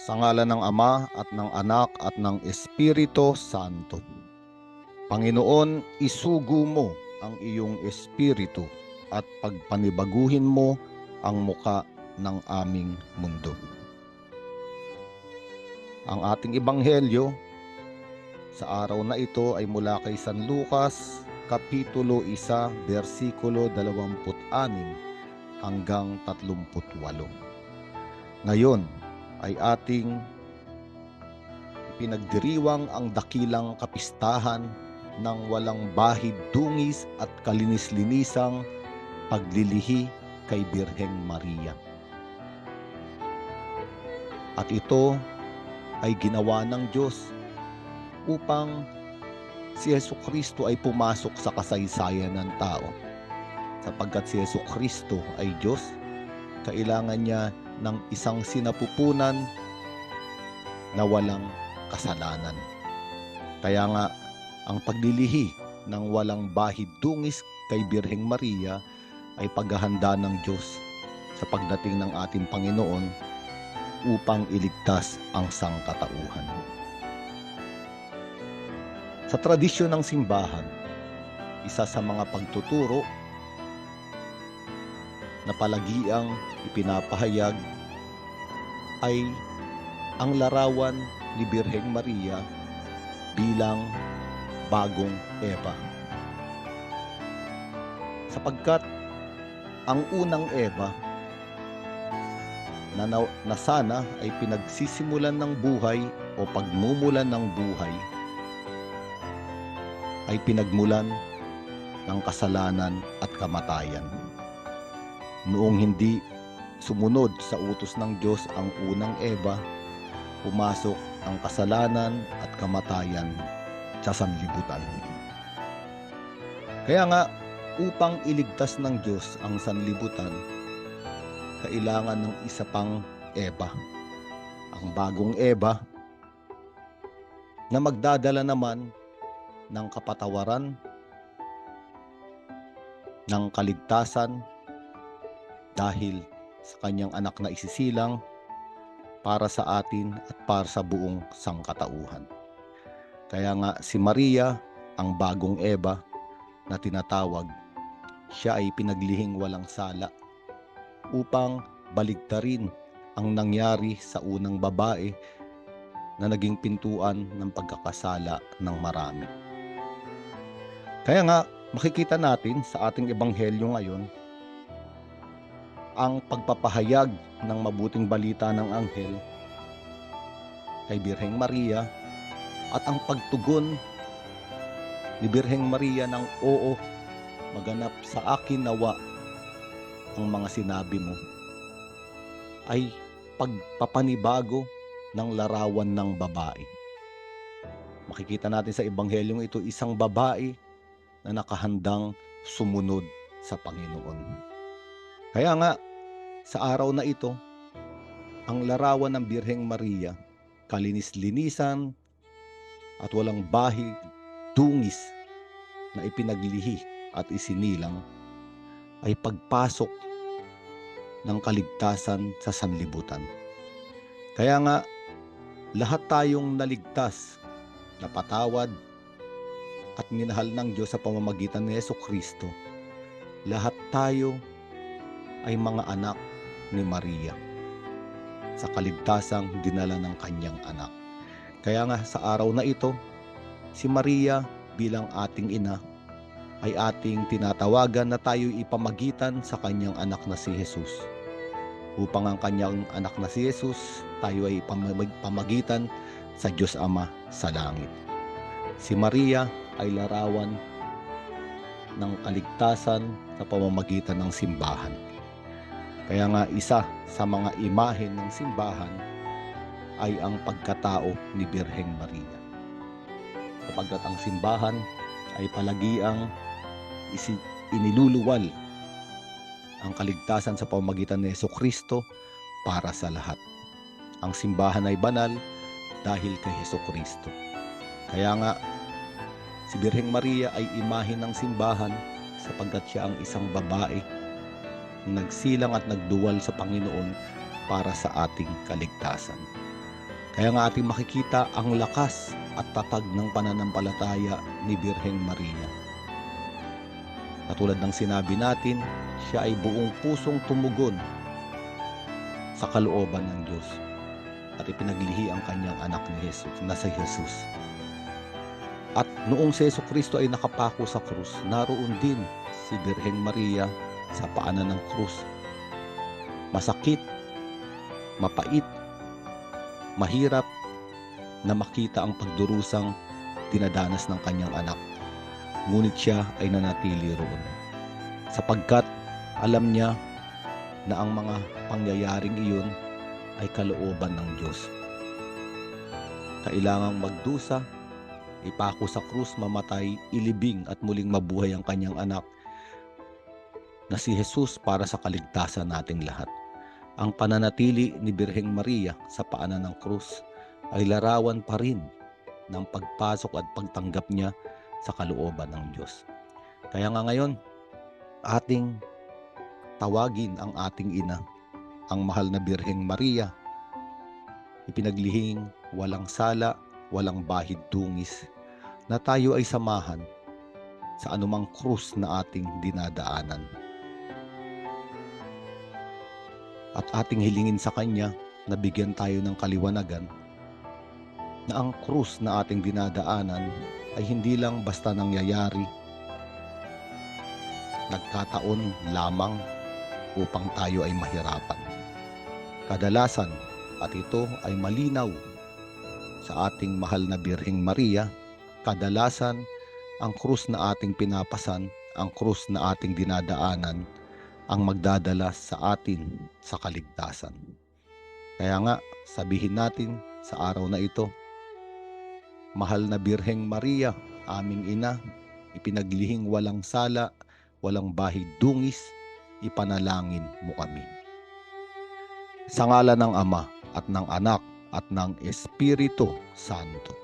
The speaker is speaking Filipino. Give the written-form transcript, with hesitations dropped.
Sa ngalan ng Ama at ng Anak at ng Espiritu Santo. Panginoon, isugo mo ang iyong espiritu at pagpanibaguhin mo ang muka ng aming mundo. Ang ating ebanghelyo sa araw na ito ay mula kay San Lucas, Kapitulo 1, versikulo 26 hanggang 38. Ngayon ay ating pinagdiriwang ang dakilang kapistahan ng walang bahid dungis at kalinis-linisang paglilihi kay Birheng Maria. At ito ay ginawa ng Diyos upang si Jesucristo ay pumasok sa kasaysayan ng tao. Sapagkat si Jesucristo ay Diyos, kailangan niya ng isang sinapupunan na walang kasalanan. Kaya nga, ang paglilihi ng walang bahid dungis kay Birheng Maria ay paghahanda ng Diyos sa pagdating ng ating Panginoon upang iligtas ang sangkatauhan. Sa tradisyon ng simbahan, isa sa mga pagtuturo na palagiang ipinapahayag ay ang larawan ni Birheng Maria bilang bagong Eva. Sapagkat ang unang Eva na sana ay pinagsisimulan ng buhay o pagmumulan ng buhay ay pinagmulan ng kasalanan at kamatayan. Noong hindi sumunod sa utos ng Diyos ang unang Eva, pumasok ang kasalanan at kamatayan sa sanlibutan. Kaya nga, upang iligtas ng Diyos ang sanlibutan, kailangan ng isa pang Eva. Ang bagong Eva na magdadala naman ng kapatawaran, ng kaligtasan dahil sa kanyang anak na isisilang para sa atin at para sa buong sangkatauhan. Kaya nga si Maria, ang bagong Eva na tinatawag, siya ay pinaglihing walang sala upang baligtarin ang nangyari sa unang babae na naging pintuan ng pagkakasala ng marami. Kaya nga makikita natin sa ating ebanghelyo ngayon ang pagpapahayag ng mabuting balita ng anghel kay Birheng Maria at ang pagtugon ni Birheng Maria ng oo, maganap sa akin nawa ang mga sinabi mo, ay pagpapanibago ng larawan ng babae. Makikita natin sa ebanghelyong ito isang babae na nakahandang sumunod sa Panginoon. Kaya nga, sa araw na ito, ang larawan ng Birheng Maria, kalinis-linisan at walang bahid dungis na ipinaglihi at isinilang, ay pagpasok ng kaligtasan sa sanlibutan. Kaya nga, lahat tayong naligtas, napatawad at minahal ng Diyos sa pamamagitan ni Jesucristo. Lahat tayo ay mga anak ni Maria sa kaligtasang dinala ng kanyang anak. Kaya nga sa araw na ito, si Maria bilang ating ina ay ating tinatawagan na tayo'y ipamagitan sa kanyang anak na si Jesus. Upang ang kanyang anak na si Jesus, tayo ay pamagitan sa Diyos Ama sa langit. Si Maria ay larawan ng kaligtasan sa pamamagitan ng simbahan. Kaya nga isa sa mga imahen ng simbahan ay ang pagkatao ni Birheng Maria. Sapagkat ang simbahan ay palagiang iniluluwal ang kaligtasan sa pamamagitan ni Jesucristo para sa lahat. Ang simbahan ay banal dahil kay Jesucristo. Kaya nga, si Birheng Maria ay imahe ng simbahan sapagkat siya ang isang babae na nagsilang at nagduwal sa Panginoon para sa ating kaligtasan. Kaya nga ating makikita ang lakas at tatag ng pananampalataya ni Birheng Maria. Katulad ng sinabi natin, siya ay buong pusong tumugon sa kalooban ng Diyos at ipinaglihi ang kanyang anak ni Jesus, na si Jesus. At noong si Jesucristo ay nakapako sa krus, naroon din si Birheng Maria sa paanan ng krus. Masakit, mapait, mahirap na makita ang pagdurusang dinadanas ng kanyang anak. Ngunit siya ay nanatili roon, sapagkat alam niya na ang mga pangyayaring iyon ay kalooban ng Diyos. Kailangang magdusa, ipako sa krus, mamatay, ilibing at muling mabuhay ang kanyang anak na si Jesus para sa kaligtasan nating lahat. Ang pananatili ni Birheng Maria sa paanan ng krus ay larawan pa rin ng pagpasok at pagtanggap niya sa kalooban ng Diyos. Kaya nga ngayon, ating tawagin ang ating ina, ang mahal na Birheng Maria, ipinaglihing walang sala, walang bahid dungis, na tayo ay samahan sa anumang krus na ating dinadaanan. At ating hilingin sa Kanya na bigyan tayo ng kaliwanagan na ang krus na ating dinadaanan ay hindi lang basta nangyayari, nagkataon lamang upang tayo ay mahirapan. Kadalasan, at ito ay malinaw sa ating mahal na Birheng Maria, kadalasan ang krus na ating pinapasan, ang krus na ating dinadaanan, ang magdadala sa atin sa kaligtasan. Kaya nga, sabihin natin sa araw na ito, mahal na Birheng Maria, aming ina, ipinaglihing walang sala, walang bahid dungis, ipanalangin mo kami. Sa ngalan ng Ama at ng Anak at ng Espiritu Santo.